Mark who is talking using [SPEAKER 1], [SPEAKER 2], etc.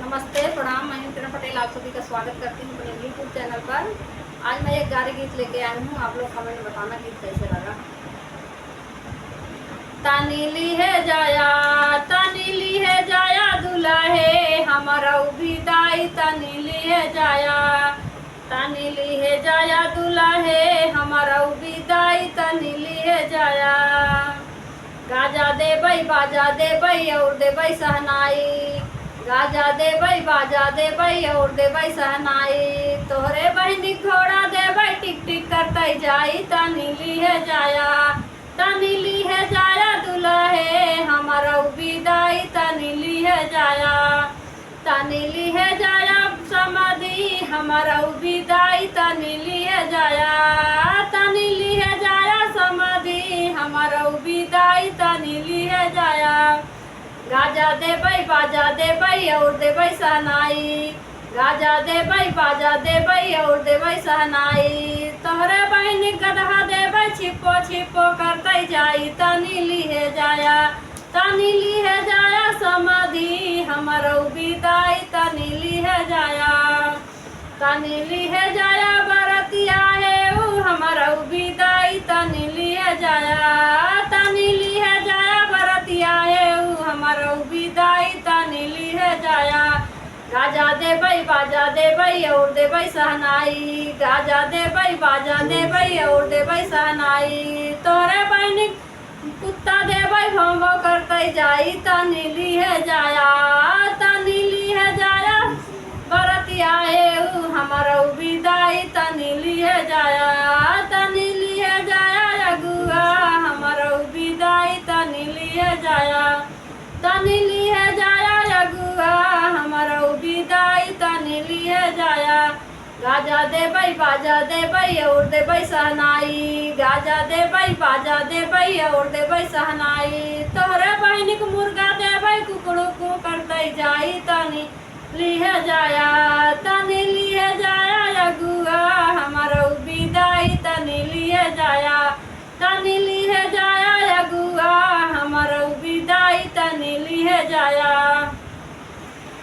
[SPEAKER 1] नमस्ते प्रणाम। मैं किरण पटेल आप सभी का स्वागत करती हूँ अपने यूट्यूब चैनल पर। आज मैं एक गारी गीत लेके आई हूँ, आप लोग कमेंट में बताना गीत कैसे लगा। तानीली है जाया दुल्हे हमारा विदाई, तानीली है जाया दुल्हे हमारा विदाई, तानीली है जाया। गाजा दे बई बाजा दे बई और दे बई सहनाई, गाजा दे बई बाजा दे बई और दे बई सहनाई। तोहरे बहनी घोड़ा दे बई टिक टिक करते जाई, तानीली है जाया दुल्हे हमारा विदाई, तानीली है जाया समाधि हमारा विदाई, तानीली है जाया समाधि हमारा विदाई, तानीली है जाया। गाजा दे बई बाजा दे बई और दे बई सहनाई, गाजा दे बई बाजा दे बई और दे बई सहनाई। तोहरे बहन गधा दे बई छिपो छिपो करते जाई, तानीली है जाया समाधि हमारा विदाई, तानीली है जाया बरतिया है ऊ हमारा विदाई, तानीली है जाया बरतिया है ऊ हमारा विदाई, तानीली है जाया। गाजा दे बई बाजा दे बई और दे बई सहनाई, गाजा दे बई बाजा दे बई और दे बई सहनाई। तोरे बहन कुत्ता दे बई भोंभो करते जाई, तानीली है जाया बरतिया है ऊ हमारा विदाई, तानीली है जाया अगुआ हमारा विदाई, तानीली है जाया अगुआ हमारा विदाई, तानीली है जाया। गाजा दे बई बाजा दे बई और दे बई सहनाई, गाजा दे बई बाजा दे बई और दे बई सहनाई। तोहरे बहन को मुर्गा दे बई कुकड़ू को करते जाई, तानीली है जाया अगुआ हमारा विदाई, तानीली है जाया अगुआ हमारा विदाई, तानीली है जाया।